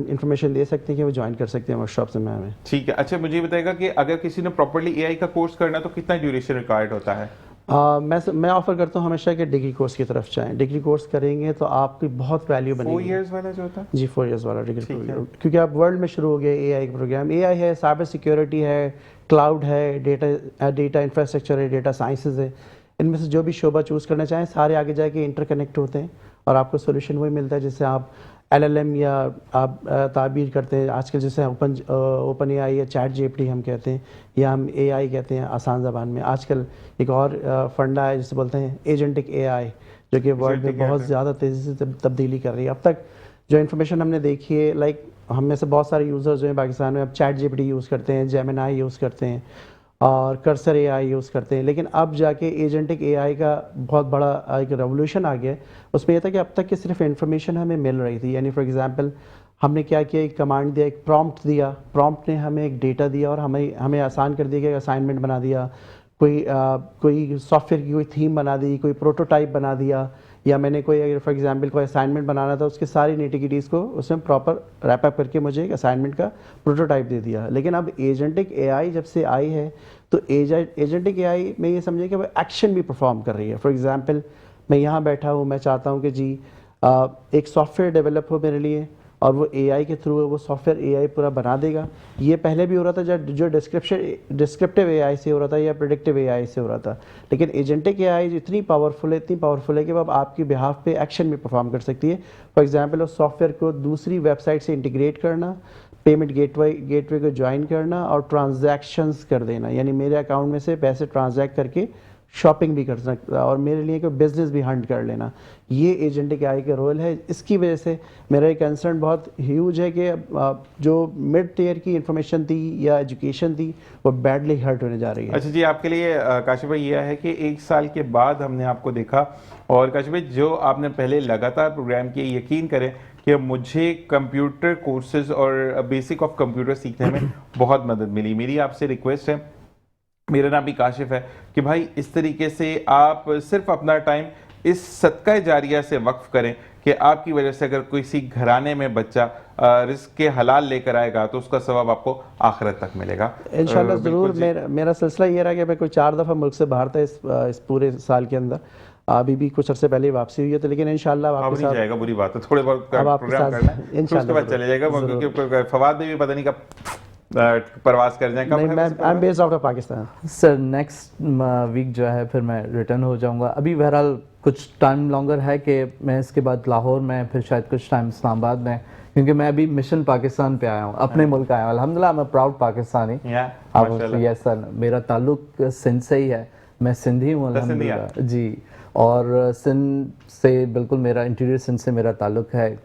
इन्फॉर्मेशन दे सकते हैं कि वो ज्वाइन कर सकते हैं वर्कशॉप्स में हमें। ठीक है। अच्छा, मुझे ये बताएगा कि अगर किसी ने प्रॉपर्ली एआई का कोर्स करना है तो कितना ड्यूरेशन रिक्वायर्ड होता है? मैं ऑफर करता हूँ हमेशा कि डिग्री कोर्स की तरफ जाएं। डिग्री कोर्स करेंगे तो आपकी बहुत वैल्यू 4 बनेगी। इयर्स वाला जो होता है? जी 4 इयर्स वाला डिग्री ठीक है। प्रोग्राम, क्योंकि आप वर्ल्ड में शुरू हो गए एआई का प्रोग्राम। एआई है, साइबर सिक्योरिटी है, क्लाउड है, डेटा इंफ्रास्ट्रक्चर है, डेटा साइंसेज है। इनमें से जो भी शोबा चूज़ करना चाहें सारे आगे जाके इंटरकनेक्ट होते हैं और आपको सोल्यूशन वही मिलता है जिससे आप LLM या आप ताबीर करते हैं आजकल, जैसे ओपन एआई या चैट जीपीटी हम कहते हैं या हम एआई कहते हैं आसान ज़बान में। आजकल एक और फंडा है जिसे बोलते हैं एजेंटिक एआई, जो कि वर्ल्ड में बहुत ज़्यादा तेज़ी से तब्दीली कर रही है। अब तक जो इन्फॉर्मेशन हमने देखी है, लाइक हम में से बहुत सारे यूज़र्स जो हैं पाकिस्तान में अब चैट जीपीटी यूज़ करते हैं, जेमिनी यूज़ करते हैं और कर्सर एआई यूज़ करते हैं। लेकिन अब जाके एजेंटिक एआई का बहुत बड़ा एक रेवोल्यूशन आ गया है। उसमें यह था कि अब तक की सिर्फ इन्फॉर्मेशन हमें मिल रही थी, यानी फॉर एग्जांपल हमने क्या किया, एक कमांड दिया, एक प्रॉम्प्ट दिया, प्रॉम्प्ट ने हमें एक डेटा दिया और हमें आसान कर दिया कि असाइनमेंट बना दिया, कोई सॉफ्टवेयर की कोई थीम बना दी, कोई प्रोटोटाइप बना दिया, या मैंने कोई अगर फॉर एग्जांपल कोई असाइनमेंट बनाना था उसकी सारी निटिगिटीज़ को उसमें प्रॉपर रैप अप करके मुझे एक असाइनमेंट का प्रोटोटाइप दे दिया। लेकिन अब एजेंटिक एआई जब से आई है तो एजेंटिक एआई में ये समझिए कि वो एक्शन भी परफॉर्म कर रही है। फॉर एग्जांपल मैं यहाँ बैठा हूँ, मैं चाहता हूँ कि जी एक सॉफ्टवेयर डेवलप हो मेरे लिए और वो एआई के थ्रू वो सॉफ्टवेयर एआई पूरा बना देगा। ये पहले भी हो रहा था जो डिस्क्रिप्टिव एआई से हो रहा था या प्रेडिक्टिव एआई से हो रहा था। लेकिन एजेंटिक एआई इतनी पावरफुल है कि वो अब आपकी बिहाफ पे एक्शन भी परफॉर्म कर सकती है। फॉर एग्जांपल उस सॉफ्टवेयर को दूसरी वेबसाइट से इंटीग्रेट करना, पेमेंट गेटवे को ज्वाइन करना और ट्रांजैक्शंस कर देना, यानी मेरे अकाउंट में से पैसे ट्रांजैक्ट करके शॉपिंग भी कर सकता और मेरे लिए कोई बिजनेस भी हंट कर लेना। ये एजेंटिक एआई का रोल है। इसकी वजह से मेरा एक कंसर्न बहुत ह्यूज है कि जो मिड टियर की इंफॉर्मेशन थी या एजुकेशन थी वो बैडली हर्ट होने जा रही है। अच्छा जी, आपके लिए काशिफ भाई यह है कि 1 साल के बाद हमने आपको देखा, और काशिफ भाई जो आपने पहले लगातार प्रोग्राम किए, यकीन करें कि मुझे कंप्यूटर कोर्सेज और बेसिक ऑफ कंप्यूटर सीखने में बहुत मदद मिली। मेरी आपसे रिक्वेस्ट है, मेरा नाम भी काशिफ है, कि भाई इस तरीके से आप सिर्फ अपना टाइम इस सदका जारिया से वक्फ करें कि आपकी वजह से अगर किसी घराने में बच्चा रिस्क के हलाल लेकर आएगा तो उसका सवाब आपको आखिरत तक मिलेगा इंशाल्लाह। ज़रूर मेरा सिलसिला ये रहा कि मैं कोई 4 दफ़ा मुल्क से बाहर था इस पूरे साल के अंदर। अभी भी कुछ अर्से पहले वापसी हुई है, तो लेकिन इंशाल्लाह वापस नहीं जाएगा, बुरी बात है, थोड़े बहुत प्रोग्राम करना है, फिर उसके बाद चले जाएगा, क्योंकि फवाद में भी पता नहीं कब प्रवास कर जाएं। नहीं, मैं I am based out of Pakistan sir. Next week जो है फिर मैं रिटर्न हो जाऊंगा। अभी बहरहाल कुछ टाइम लॉन्गर है कि मैं इसके बाद लाहौर में, फिर शायद कुछ टाइम इस्लामाबाद में, क्योंकि मैं अभी मिशन पाकिस्तान पे आया हूँ, अपने मुल्क आया हूँ। अल्हम्दुलिल्लाह मैं प्राउड पाकिस्तानी। यस सर, मेरा ताल्लुक सिंध से ही है, मैं सिंधी हूँ अल्हम्दुलिल्लाह जी। और सिंध से बिल्कुल मेरा इंटीरियर सिंध से मेरा ताल्लुक है।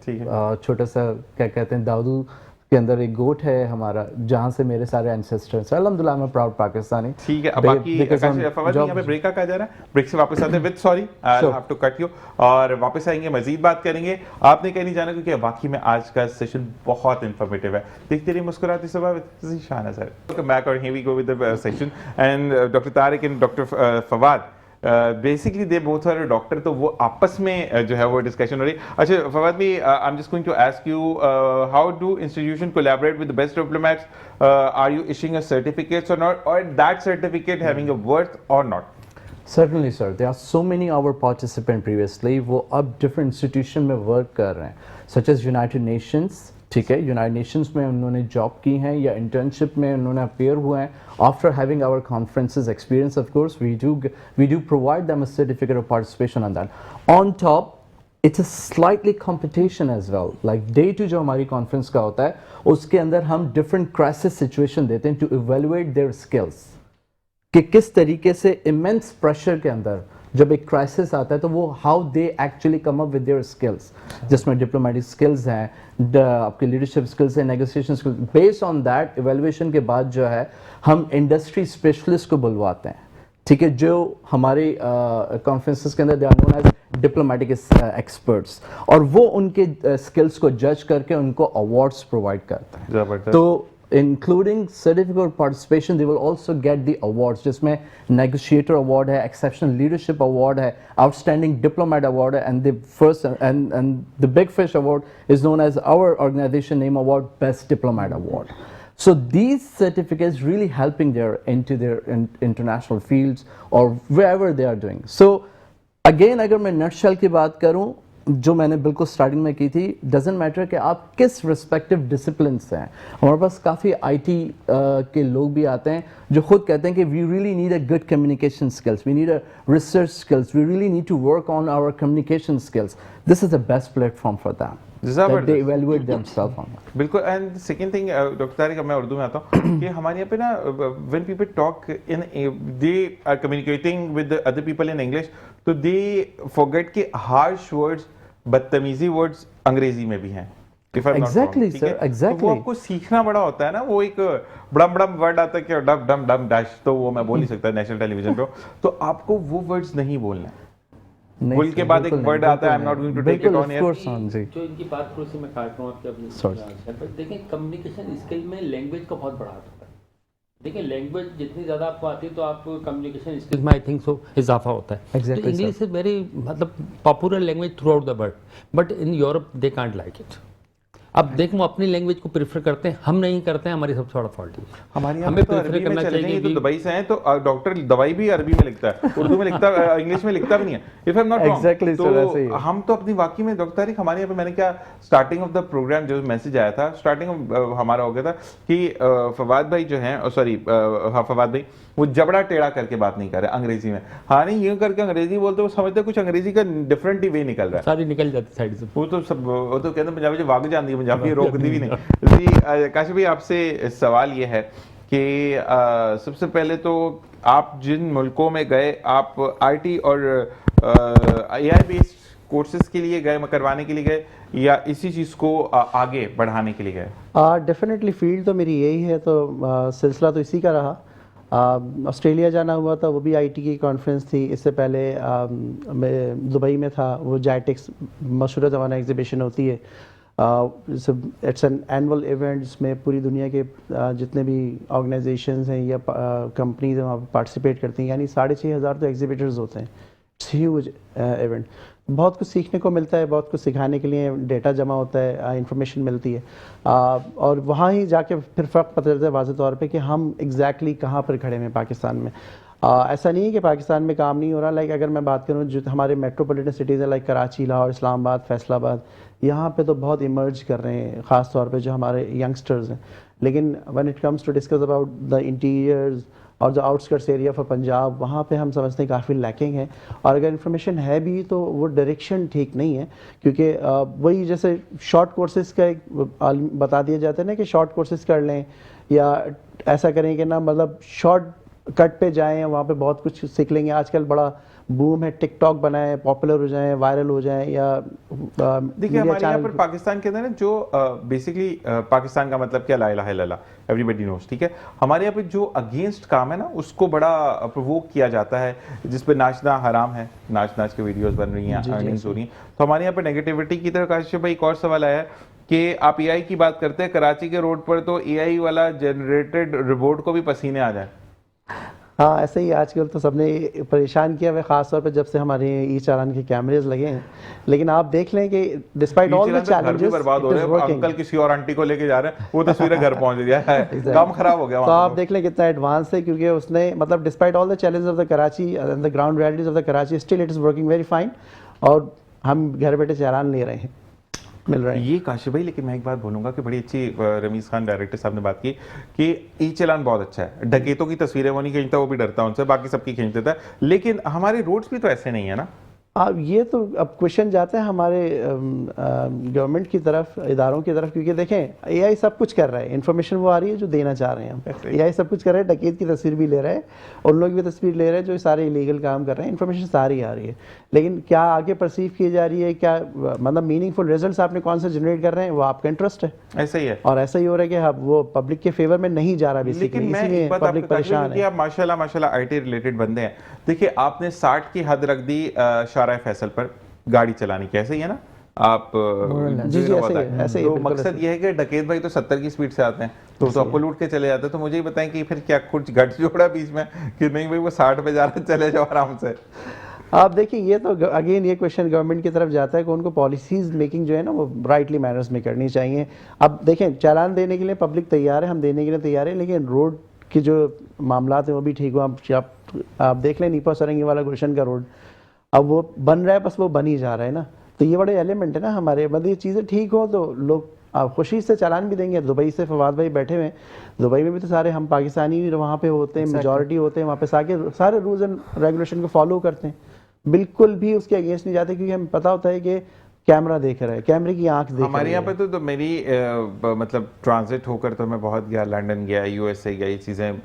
छोटा सा क्या कहते हैं, दाऊदू के अंदर एक गोट है हमारा, जहाँ से मेरे सारे एंसेस्टर्स हैं। अल्हम्दुलिल्लाह मैं प्राउड पाकिस्तानी। ठीक है। अब बाकी फवाद यहाँ पे ब्रेक का कहा जा रहा है, ब्रेक से वापस आते हैं with sorry I have to cut you, और वापस आएंगे, मजीद बात करेंगे। आपने कहीं नहीं जाना, क्योंकि वाकई में आज का सेशन बहुत इंफॉर्मेटिव है। देखते रहिए मुस्कुराती सुबह with Shana sir. Welcome back, और here we go with the session and doctor Tariq and doctor Fawad. Basically they both are doctor, तो वो आपस में जो है वो डिस्कशन हो रही है। अच्छा फवाद भी, I am just going to ask you, how do institution collaborate with the best diplomats? Are you issuing a certificates और नॉट, और that certificate having a worth और not? Certainly sir, there are so many our participants previously वो अब different institution में work कर रहे हैं, such as United Nations, ठीक है, यूनाइटेड नेशंस में उन्होंने जॉब की हैं या इंटर्नशिप में उन्होंने अपेयर हुए हैं। After having our conferences experience, of course we do provide them a certificate of participation on that. On top it's a slightly competition as well, like day 2 जो हमारी कॉन्फ्रेंस का होता है उसके अंदर हम डिफरेंट क्राइसिस सिचुएशन देते हैं टू इवेलुएट देयर स्किल्स, कि किस तरीके से इमेंस प्रेशर के अंदर जब एक क्राइसिस आता है तो वो how they actually come up with their skills, जिसमें डिप्लोमेटिक स्किल्स हैं, आपके लीडरशिप स्किल्स हैं, negotiation skills. Based on that evaluation के बाद जो है हम इंडस्ट्री स्पेशलिस्ट को बुलवाते हैं, ठीक है, जो हमारे कॉन्फ्रेंसेस के अंदर they are known as diplomatic experts, और वो उनके स्किल्स को जज करके उनको अवार्ड्स प्रोवाइड करते हैं। तो including certificate of participation, they will also get the awards, जिसमें negotiator award है, exceptional leadership award है, outstanding diplomat award है, and the first and the big fish award is known as our organization name award, best diplomat award. So these certificates really helping their into their international fields or wherever they are doing. So again, अगर मैं nutshell की बात करूं, जो मैंने बिल्कुल starting में की थी, डजेंट मैटर कि आप किस रिस्पेक्टिव डिसिप्लिन से हैं. हमारे पास काफ़ी आईटी के लोग भी आते हैं जो खुद कहते हैं कि we really need a good communication skills, we need a research skills, we really need to work on our communication skills. This is the best platform for them. They evaluate themselves on that. बिल्कुल. And second thing doctor Tariq, मैं उर्दू में आता हूँ कि हमारे यहाँ पे ना when people talk in they are communicating with other people in English, तो दे फॉरगेट कि हार्श वर्ड्स, बदतमीजी वर्ड्स अंग्रेजी में भी हैं. If I'm not Exactly, wrong, ठीक sir, है? exactly. तो वो आपको सीखना बड़ा होता है ना. वो एक बड़म बड़म वर्ड आता है कि डम डम डम डैश, तो वो मैं बोल नहीं सकता नेशनल टेलीविजन पे. तो आपको वो वर्ड्स नहीं बोलना है. नहीं बोल sir, के बाद एक बिल्कुल नहीं, वर्ड आता है, आई एम बिल्कुल नॉट गोइंग टू नहीं. टेक इट बिल्कुल, ऑन of एयर. course, हाँ जी. जो इनकी बात थोड़ी सी मैं काट रहा हूँ आपके अपनी Sorry. पर देखिए कम्युनिकेशन स्किल में लैंग्वेज का बहुत बड़ा हाथ होता है. देखिए लैंग्वेज जितनी ज़्यादा आपको आती है तो आप कम्युनिकेशन स्किल्स में आई थिंक सो इजाफा होता है. Exactly, तो इंग्लिश इज वेरी मतलब popular language through out the world, but in Europe they can't like it. अब देखो वो अपनी लैंग्वेज को प्रेफर करते हैं, हम नहीं करते हैं, हमारी सबसे बड़ा फॉल्ट है. हमारे यहाँ हमें पे तो प्रेफर अरबी में करना चले चाहिए जाएंगे, तो कि दुबई से हैं तो डॉक्टर दवाई भी अरबी में लिखता है, उर्दू में लिखता है, इंग्लिश में लिखता भी नहीं है. If I am not wrong, Exactly, sir, ऐसे ही तो है. हम तो अपनी वाकई में डॉक्टर तारिक, हमारे यहाँ पे मैंने क्या स्टार्टिंग ऑफ द प्रोग्राम जो मैसेज आया था, स्टार्टिंग हमारा हो गया था कि फवाद भाई जो हैं, सॉरी फवाद भाई, वो जबड़ा टेढ़ा करके बात नहीं कर रहे अंग्रेजी में. हाँ नहीं, यूं करके अंग्रेजी बोलते, वो समझते कुछ अंग्रेजी का डिफरेंट ही वे निकल रहा है. सारी निकल जाती साइड से. वो तो सब, वो तो कहते हैं पंजाबी जो वाग जाती है, पंजाबी रोकती भी नहीं. जी काशिफ भाई, आपसे सवाल ये है कि सबसे पहले तो आप जिन मुल्कों में गए, आप आईटी और एआई बेस्ड कोर्सेज के लिए गए, करवाने के लिए गए, या इसी चीज़ को आगे बढ़ाने के लिए गए? डेफिनेटली फील्ड तो मेरी यही है, तो सिलसिला तो इसी का रहा. ऑस्ट्रेलिया जाना हुआ था, वो भी आईटी की कॉन्फ्रेंस थी. इससे पहले मैं दुबई में था, वो जाइटेक्स मशहूर ज़माना एग्जीबिशन होती है. इट्स एन एनुअल इवेंट जिसमें पूरी दुनिया के जितने भी ऑर्गेनाइजेशंस हैं या कंपनीज हैं वहाँ पर पार्टिसिपेट करती हैं. यानी 6,500 तो एग्जीबिटर्स होते हैं. It's huge event. बहुत कुछ सीखने को मिलता है, बहुत कुछ सिखाने के लिए डेटा जमा होता है, इंफॉर्मेशन मिलती है. और वहाँ ही जाके फिर फ़र्क पता चलता है वाज़ेह तौर पे कि हम एग्जैक्टली कहाँ पर खड़े हैं पाकिस्तान में. ऐसा नहीं है कि पाकिस्तान में काम नहीं हो रहा. लाइक अगर मैं बात करूँ जो हमारे मेट्रोपॉलिटन सिटीज़ हैं, लाइक कराची, लाहौर, इस्लामाबाद, फैसलाबाद, यहाँ पे तो बहुत इमर्ज कर रहे हैं, ख़ास तौर पे जो हमारे यंगस्टर्स हैं. लेकिन when it comes to discuss about the interiors और जो आउटस्कर्ट्स एरिया फॉर पंजाब, वहाँ पे हम समझते हैं काफ़ी लैकिंग है. और अगर इन्फॉर्मेशन है भी तो वो डायरेक्शन ठीक नहीं है, क्योंकि वही जैसे शॉर्ट कोर्सेज का एक बता दिया जाता है ना कि शॉर्ट कोर्सेज कर लें या ऐसा करें कि ना, मतलब शॉर्ट कट पे जाएं, वहाँ पे बहुत कुछ सीख लेंगे. आजकल बड़ा बूम है, टिकटॉक बनाएं, पॉपुलर हो जाएं, वायरल हो जाएं, या देखिए हमारे यहाँ पर पाकिस्तान के अंदर ना जो बेसिकली पाकिस्तान का मतलब क्या, ला इलाहा इल्लल्लाह, एवरीबॉडी नोस, ठीक है. हमारे यहाँ पे जो अगेंस्ट काम है ना, उसको बड़ा प्रोवोक किया जाता है, जिस पे नाचना हराम है, नाच नाच के वीडियोस बन रही हैं, अर्निंग्स हो रही हैं. तो हमारे यहाँ पे नेगेटिविटी की तरफ काशिफ भाई एक और सवाल आया है कि आप एआई की बात करते हैं, कराची के रोड पर तो एआई वाला जनरेटेड रिपोर्ट को भी पसीने आ जाए. हाँ, ऐसे ही आजकल तो सबने परेशान किया हुआ, खास तौर पे जब से हमारे ई चालान के कैमरेज लगे हैं. लेकिन आप देख लें कि डिस्पाइट ऑल द चैलेंजेस, बर्बाद हो रहे हैं. अंकल किसी और आंटी को लेके जा रहे हैं, वो तस्वीरें घर पहुंच रही है, काम खराब हो गया. तो आप देख लें कितना एडवांस है, क्योंकि उसने मतलब despite all the challenges of the Karachi and the ground realities of the Karachi, still it is working very fine. और हम घर बैठे चालान ले रहे हैं, मिल रहा है. ये काशिफ भाई, लेकिन मैं एक बात बोलूंगा कि बड़ी अच्छी रमीज खान डायरेक्टर साहब ने बात की कि ई चालान बहुत अच्छा है. डकैतों की तस्वीरें वो नहीं खींचता, वो भी डरता है उनसे, बाकी सबकी खींच देता है. लेकिन हमारे रोड्स भी तो ऐसे नहीं है ना. अब ये तो अब क्वेश्चन जाते हैं हमारे गवर्नमेंट की तरफ, इदारों की तरफ, क्योंकि देखें एआई सब कुछ कर रहा है, इन्फॉर्मेशन वो आ रही है जो देना चाह रहे हैं हम. एआई सब कुछ कर रहा है, डकैत की तस्वीर भी ले रहा है, और लोग भी तस्वीर ले रहे हैं जो सारे इलीगल काम कर रहे हैं. इन्फॉर्मेशन सारी आ रही है, लेकिन क्या आगे परसीव की जा रही है, क्या मतलब मीनिंगफुल रिजल्ट आपने कौन से जनरेट कर रहे हैं, वो आपका इंटरेस्ट है. ऐसा ही है, और ऐसा ही हो रहा है कि वो पब्लिक के फेवर में नहीं जा रहा बेसिकली, इसलिए पब्लिक परेशान है. आप माशाल्लाह आईटी रिलेटेड बंदे हैं. देखिए आपने 60 की हद रख दी शारा फैसल पर गाड़ी चलाने की, ऐसे ही है ना. आप जी, you know ऐसे ही what है, that- ऐसे ही, तो बिल्कुल मकसद ऐसे ही। ये है कि डकैत भाई तो 70 की स्पीड से आते हैं तो आपको लूट के चले जाते हैं। तो मुझे ही बताएं कि फिर क्या कुछ घट जोड़ा बीच में कि नहीं भाई वो 60 पे जा रहे हैं, चले जाओ आराम से। आप देखिए, ये तो अगेन ये क्वेश्चन गवर्नमेंट की तरफ जाता है कि उनको पॉलिसीज मेकिंग जो है ना वो राइटली मैनर्स में करनी चाहिए। अब देखें, चालान देने के लिए पब्लिक तैयार है, हम देने के लिए तैयार है, लेकिन रोड की जो मामला है वो भी ठीक हो। आप देख लें नीपा सरंगी वाला गुलशन का रोड, अब वो बन रहा है, बस वो बन ही जा रहा है ना। तो ये बड़े एलिमेंट है ना हमारे, मतलब ये चीज़ें ठीक हो तो लोग खुशी से चालान भी देंगे। दुबई से फवाद भाई बैठे हुए हैं, दुबई में भी तो सारे हम पाकिस्तानी वहाँ पे होते हैं, मेजॉरिटी होते हैं वहाँ पे, सारे रूल्स एंड रेगुलेशन को फॉलो करते हैं, बिल्कुल भी उसके अगेंस्ट नहीं जाते, क्योंकि हमें पता होता है कि कैमरा देख रहा है, कैमरे की आंख देख हमारे रही यहाँ है। पे तो मेरी मतलब ट्रांजिट होकर तो मैं बहुत गया, लंदन गया, यूएसए गया, ये चीज़ें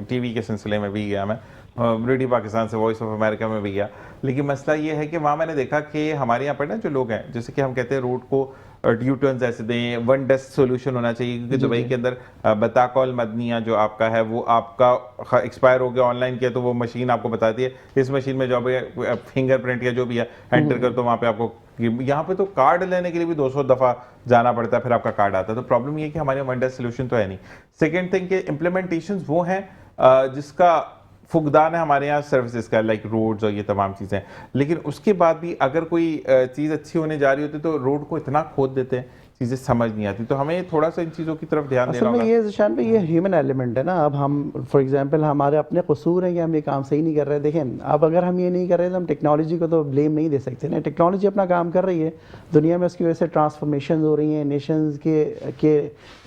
टीवी के सिलसिले में भी गया मैं, रेडियो पाकिस्तान से, वॉइस ऑफ अमेरिका में भी गया। लेकिन मसला ये है कि वहाँ मैंने देखा कि हमारे यहाँ पर ना जो लोग हैं, जैसे कि हम कहते हैं रोड को ड्यू टर्न्स ऐसे दें, वन डेस्क सोल्यूशन होना चाहिए, क्योंकि दुबई के अंदर बताकॉल मदनिया जो आपका है वो आपका एक्सपायर हो गया, ऑनलाइन किया तो वो मशीन आपको बताती है इस मशीन में जो भी फिंगरप्रिंट या जो भी है एंटर कर, तो वहाँ पे आपको, यहाँ पे तो कार्ड लेने के लिए भी 200 दफ़ा जाना पड़ता है, फिर आपका कार्ड आता है। तो प्रॉब्लम ये है कि हमारे वन डेस्क सोल्यूशन तो है नहीं। सेकेंड थिंग के इम्प्लीमेंटेशन वो हैं जिसका फुकदान है हमारे यहाँ सर्विसेज का, लाइक रोड्स और ये तमाम चीज़ें, लेकिन उसके बाद भी अगर कोई चीज़ अच्छी होने जा रही होती तो रोड को इतना खोद देते हैं, चीज़ें समझ नहीं आती। तो हमें थोड़ा सा इन चीज़ों की तरफ ध्यान असल देना में होगा। ये जिशान भाई, ये ह्यूमन एलिमेंट है ना। अब हम फॉर एग्जांपल हमारे अपने कसूर हैं कि हम ये काम सही नहीं कर रहे। देखें, अब अगर हम ये नहीं कर रहे तो हम टेक्नोलॉजी को तो ब्लेम नहीं दे सकते ना। टेक्नोलॉजी अपना काम कर रही है, दुनिया में उसकी वजह से ट्रांसफॉर्मेशन हो रही हैं, नेशंस के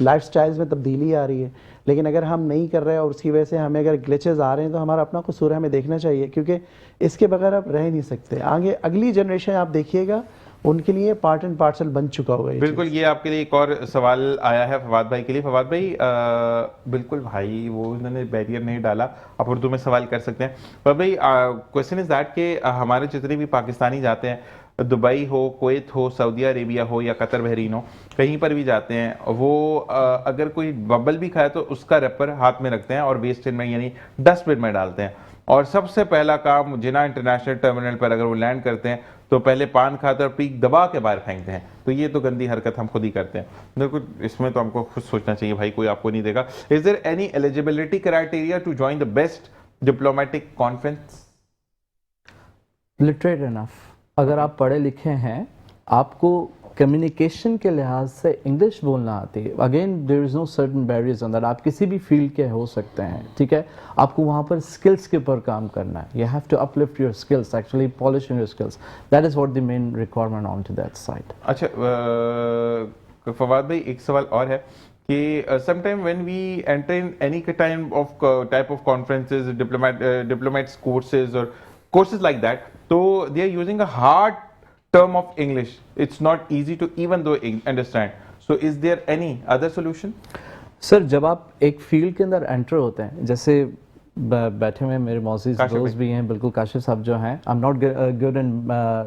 लाइफस्टाइल्स में तब्दीली आ रही है। लेकिन अगर हम नहीं कर रहे और उसकी वजह से हमें अगर ग्लिचेस आ रहे हैं तो हमारा अपना कसूर है, हमें देखना चाहिए, क्योंकि इसके बगैर आप रह नहीं सकते। आगे अगली जनरेशन आप देखिएगा, उनके लिए पार्ट एंड पार्सल बन चुका हुआ है। बिल्कुल। ये आपके लिए एक और सवाल आया है फवाद भाई के लिए। फवाद भाई बिल्कुल भाई, वो उन्होंने बैरियर नहीं डाला, आप उर्दू में सवाल कर सकते हैं। फवाद भाई, क्वेश्चन इज दैट कि हमारे जितने भी पाकिस्तानी जाते हैं, दुबई हो, कुवैत हो, सऊदी अरेबिया हो या कतर बहरीन हो, कहीं पर भी जाते हैं, वो अगर कोई बबल भी खाए तो उसका रैपर हाथ में रखते हैं और वेस्ट में यानी डस्टबिन में डालते हैं। और सबसे पहला काम जिना इंटरनेशनल टर्मिनल पर अगर वो लैंड करते हैं तो पहले पान खाते और पीक दबा के बाहर फेंकते हैं। तो ये तो गंदी हरकत हम खुद ही करते हैं। देखो, इसमें तो हमको खुद सोचना चाहिए भाई, कोई आपको नहीं देगा। Is there any eligibility criteria to join the best diplomatic conference? Literate enough, अगर आप पढ़े लिखे हैं, आपको कम्युनिकेशन के लिहाज से इंग्लिश बोलना आती है, again there is no certain barriers on that, आप किसी भी फील्ड के हो सकते हैं, ठीक है। आपको वहाँ पर स्किल्स के ऊपर काम करना है, you have to uplift your skills, actually polishing your skills, that is what the main requirement on to that side. अच्छा फवाद भाई, एक सवाल और है कि sometime when we enter in any type of conferences, diplomats courses और courses like that, so they are using a hard term of English. It's not easy to even though understand. So is there any other solution? Sir, जब आप एक field के अंदर enter होते हैं, जैसे बैठे हुए मेरे मौजूद दोस्त भी हैं, बिल्कुल काशिफ साहब जो हैं, I am not good in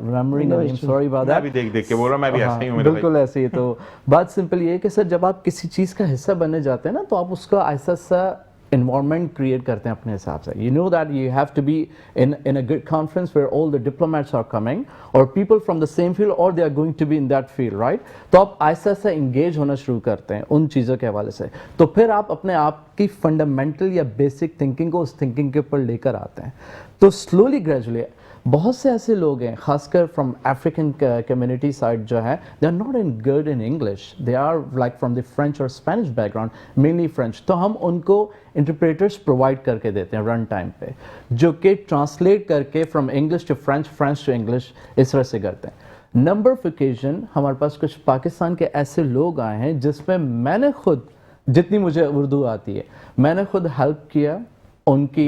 remembering the name, sorry about that. मैं भी देख के बोल रहा हूं, मैं भी ऐसे ही हूं मेरे भाई। बिल्कुल ऐसे ही। तो बात सिंपल ये है कि सर, जब आप किसी चीज़ का हिस्सा बनने जाते हैं ना, तो आप उसका ऐसा सा environment क्रिएट करते हैं अपने हिसाब से। You know that you have to be in a good conference where all the diplomats are coming or people from the same field or they are going to be in that field, right? तो आप ऐसा ऐसा engage होना शुरू करते हैं उन चीज़ों के हवाले से, तो फिर आप अपने आप की फंडामेंटल या बेसिक थिंकिंग को उस थिंकिंग के ऊपर लेकर आते हैं। तो स्लोली ग्रेजुअली बहुत से ऐसे लोग हैं, खासकर फ्रॉम अफ्रीकन कम्युनिटी साइड जो है, they are not in good in English, they are like from the French और स्पेनिश बैकग्राउंड, मेनली फ्रेंच। तो हम उनको इंटरप्रेटर्स प्रोवाइड करके देते हैं रन टाइम पे, जो कि ट्रांसलेट करके from English to French, French to English, इस तरह से करते हैं। नंबर ऑफ ओकेजन हमारे पास कुछ पाकिस्तान के ऐसे लोग आए हैं जिसमें मैंने खुद, जितनी मुझे उर्दू आती है, मैंने खुद हेल्प किया उनकी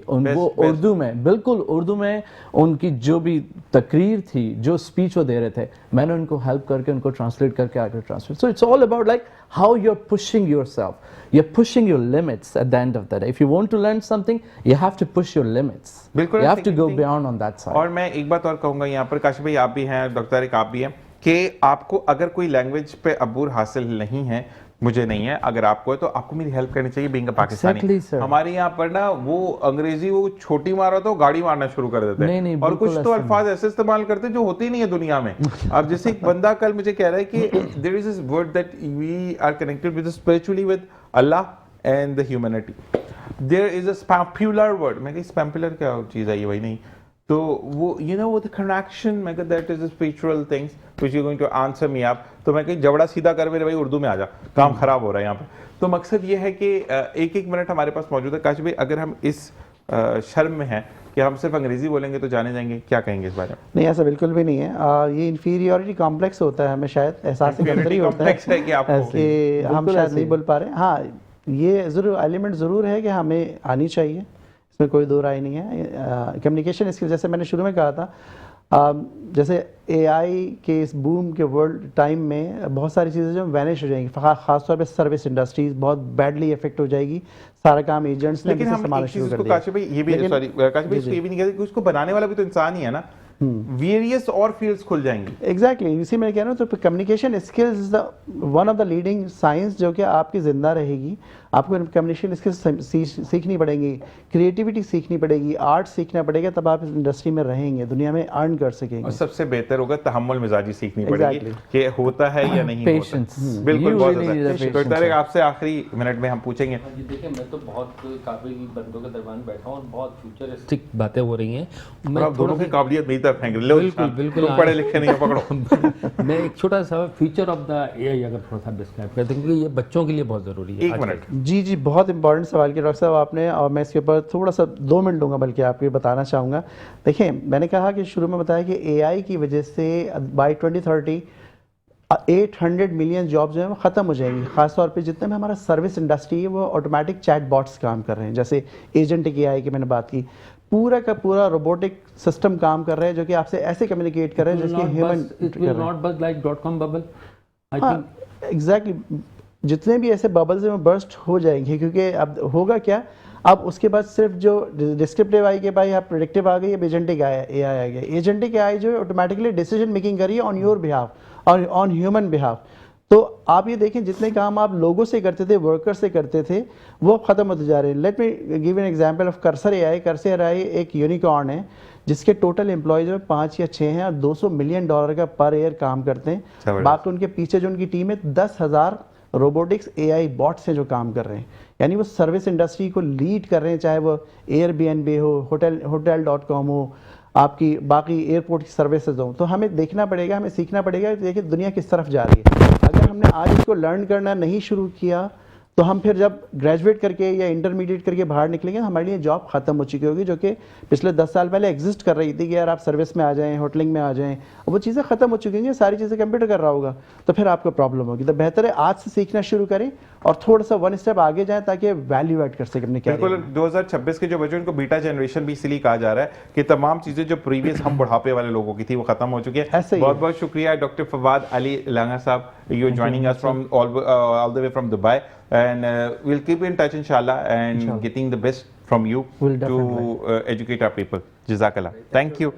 वो उर्दू में, बिल्कुल उर्दू में उनकी जो भी तकरीर थी, जो स्पीच वो दे रहे थे, मैंने उनको हेल्प करके उनको ट्रांसलेट करके आगे translate. So it's all about like how you are pushing yourself, you are pushing your limits at the end of the day. If you want to learn something, you have to push your limits, बिल्कुल, you have to go beyond on that side. और मैं एक बात और कहूंगा यहाँ पर, काशिफ भाई आप भी हैं, डॉक्टर तारिक आप भी हैं, कि आपको अगर कोई लैंग्वेज पे अबूर हासिल नहीं है मुझे नहीं है, अगर आपको है तो आपको मेरी हेल्प करनी चाहिए being a Pakistani. Exactly, sir. हमारे यहाँ पर ना वो अंग्रेजी वो छोटी मारो तो गाड़ी मारना शुरू कर देते नहीं, हैं नहीं, और कुछ बिल्कुल तो ऐसा अल्फाज ऐसे इस्तेमाल करते हैं जो होते ही नहीं है दुनिया में। अब जैसे एक बंदा कल मुझे कह रहा है कि there is this word that we are connected with spiritually with Allah and the humanity, there is a स्पैम्पुलर वर्ड। मैं कही स्पैम्पुलर क्या चीज है ये? वही नहीं तो वो यू नो वो द कनेक्शन, मैं कहता that is spiritual things which you going to answer me आप। तो मैं कहीं जबड़ा सीधा कर मेरे भाई उर्दू में आ जा, काम खराब हो रहा है यहाँ पे। तो मकसद ये है कि एक एक मिनट हमारे पास मौजूद है। काश भाई अगर हम इस शर्म में हैं कि हम सिर्फ अंग्रेजी बोलेंगे तो जाने जाएंगे, क्या कहेंगे इस बारे में? नहीं, ऐसा बिल्कुल भी नहीं है। ये इन्फीरियरिटी कॉम्प्लेक्स होता है, हमें शायद एहसास कमतरी होता है कॉम्प्लेक्स है कि आपको कि हम बिल्कुल शायद ऐसे नहीं ही। बोल पा रहे हैं। हाँ, ये ज़रूर एलिमेंट ज़रूर है कि हमें आनी चाहिए, इसमें कोई दो राय नहीं है। कम्युनिकेशन स्किल, जैसे मैंने शुरू में कहा था, जैसे एआई के इस बूम के वर्ल्ड टाइम में बहुत सारी चीज़ें जो वैनिश हो जाएंगी, खासतौर पे सर्विस इंडस्ट्रीज बहुत बैडली इफेक्ट हो जाएगी, सारा काम एजेंट्स ने लेकिन हम संभालना एक शुरू चीज कर को दिया। काशिफ भाई ये भी लेकिन- सॉरी काशिफ भाई इसको ये भी नहीं कहते कि उसको बनाने वाला भी तो इंसान ही है ना, वेरियस और फील्ड्स खुल जाएंगी। एग्जैक्टली इसी में कह रहा हूँ। तो communication skills is the one of the leading science जो कि आपकी ज़िंदा रहेगी। आपको कम्युनिकेशन स्किल्स सीखनी पड़ेगी, क्रिएटिविटी सीखनी पड़ेगी, आर्ट सीखना पड़ेगा, तब आप इस इंडस्ट्री में रहेंगे, दुनिया में अर्न कर सकेंगे। और सबसे बेहतर होगा तहम्मुल मिजाजी सीखनी पड़ेगी Exactly. कि होता है या नहीं Patience. होता। बिल्कुल, You बहुत really अच्छा need a है। तो patience, तारिक sir. आपसे आखिरी मिनट में हम पूछेंगे। हाँ जी, देखिए मैं तो बहुत काबिल बंदों के दरमियान बैठा हूँ और बहुत फ्यूचरिस्टिक बातें हो रही हैं। और आप दोनों की काबिलियत मेरी तरफ फेंक लो, बिल्कुल, बिल्कुल। तुम पढ़े लिखे नहीं हो, पकड़ो। मैं एक छोटा सा फ्यूचर ऑफ द एआई अगर थोड़ा सा डिस्क्राइब करते हैं, क्योंकि ये बच्चों के लिए बहुत ज़रूरी है। एक आजकल। मिनट। जी जी, बहुत इंपॉर्टेंट सवाल किया डॉक्टर साहब आपने, और मैं इसके ऊपर थोड़ा सा 2 मिनट लूँगा बल्कि आपको ये बताना चाहूँगा। देखिए, मैंने कहा कि शुरू में बताया कि एआई की वजह से बाय 2030 800 मिलियन जॉब्स जो हैं वो ख़त्म हो जाएंगी। ख़ासतौर पे जितने में हमारा सर्विस इंडस्ट्री है वो ऑटोमेटिक चैट बॉट्स काम कर रहे हैं, जैसे एजेंटिक एआई की मैंने बात की, पूरा का पूरा रोबोटिक सिस्टम काम कर रहे हैं जो कि आपसे ऐसे कम्युनिकेट कर रहे हैं जैसे human It will not buzz like .com bubble. I think हाँ, एग्जैक्टली जितने भी ऐसे बबल्स हैं वो बर्स्ट हो जाएंगे, क्योंकि अब होगा क्या, अब उसके बाद सिर्फ जो डिस्क्रिप्टिव आई के बाद आप प्रेडिक्टिव आ गई, अब एजेंटिक एआई आ गया। एजेंटिक एआई जो है ऑटोमेटिकली डिसीजन मेकिंग करिए ऑन योर बिहाफ और ऑन ह्यूमन बिहाफ। तो आप ये देखें, जितने काम आप लोगों से करते थे, वर्कर से करते थे, वो ख़त्म होते जा रहे हैं। Let me give an example of cursor AI. Cursor AI एक यूनिकॉर्न है जिसके टोटल एम्प्लॉयज़ में 5 या 6 हैं और $200 मिलियन का पर ईयर काम करते हैं। जबरदस्त। बाकी उनके पीछे जो उनकी टीम है 10,000 रोबोटिक्स एआई बॉट्स हैं जो काम कर रहे हैं, यानी वो सर्विस इंडस्ट्री को लीड कर रहे हैं, चाहे वो एयरबीएनबी हो, होटल.com हो, आपकी बाकी एयरपोर्ट की सर्विसेज हो। तो हमें देखना पड़ेगा, हमें सीखना पड़ेगा कि देखिए दुनिया किस तरफ जा रही है। अगर हमने आज इसको लर्न करना नहीं शुरू किया तो हम फिर जब ग्रेजुएट करके या इंटरमीडिएट करके बाहर निकलेंगे हमारे लिए जॉब खत्म हो चुकी होगी, जो कि पिछले 10 साल पहले एग्जिस्ट कर रही थी कि यार आप सर्विस में आ जाएं, होटलिंग में आ जाएं। अब वो चीज़ें खत्म हो चुकी हैं, सारी चीज़ें कंप्यूटर कर रहा होगा, तो फिर आपको प्रॉब्लम होगी। तो बेहतर है आज से सीखना शुरू करें और थोड़ा सा 1 स्टेप आगे जाएं ताकि वैल्यू ऐड कर सकें अपने बिल्कुल। कैरियर में। 2026 के जो बच्चों इनको बीटा जनरेशन भी इसलिए कहा जा रहा है कि तमाम चीजें जो प्रीवियस हम बुढ़ापे वाले लोगों की थी वो खत्म हो चुकी है। ऐसे ही बहुत है। बहुत शुक्रिया डॉक्टर फवाद अली लांगा साहब, you are joining us from all the way from Dubai, and we'll keep in touch inshallah and getting the best from you Will to educate our people. Jazakallah. Thank you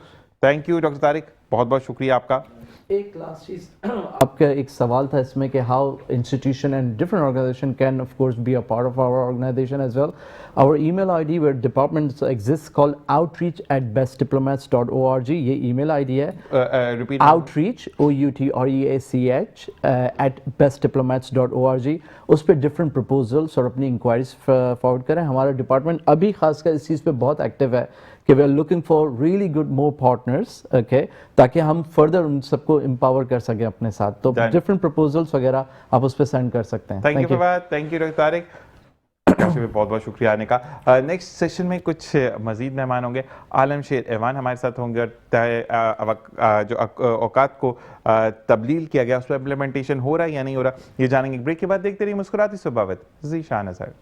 doctor Tariq, बहुत बहुत शुक्रिया आपका। एक last चीज आपका एक सवाल था इसमें कि how institution and different organisation can of course be a part of our organisation as well. Our email ID where departments exist called outreach@bestdiplomats.org। ये ईमेल आईडी है, Repeat. outreach outreach @bestdiplomats.org। उस पर डिफरेंट प्रपोजल्स और अपनी inquiries forward करें। हमारा department अभी खासकर इस चीज़ पे बहुत एक्टिव है कि we are looking for really good more partners, okay, ताकि हम फर्दर उन सबको एम्पावर कर सकें अपने साथ। तो Done. डिफरेंट प्रपोजल्स वगैरह आप उस पर सेंड कर सकते हैं। Thank you Fawad, thank you doctor Tariq, बहुत बहुत शुक्रिया आने का। नेक्स्ट सेशन में कुछ मजीद मेहमान होंगे। आलम शेर ऐवान हमारे साथ होंगे और जो औकात को तब्दील किया गया उस पर इम्प्लीमेंटेशन हो रहा है या नहीं हो रहा, ये जानेंगे। ब्रेक के बाद देखते रहिए मुस्कुराती सुबहावत। जी शान है सर।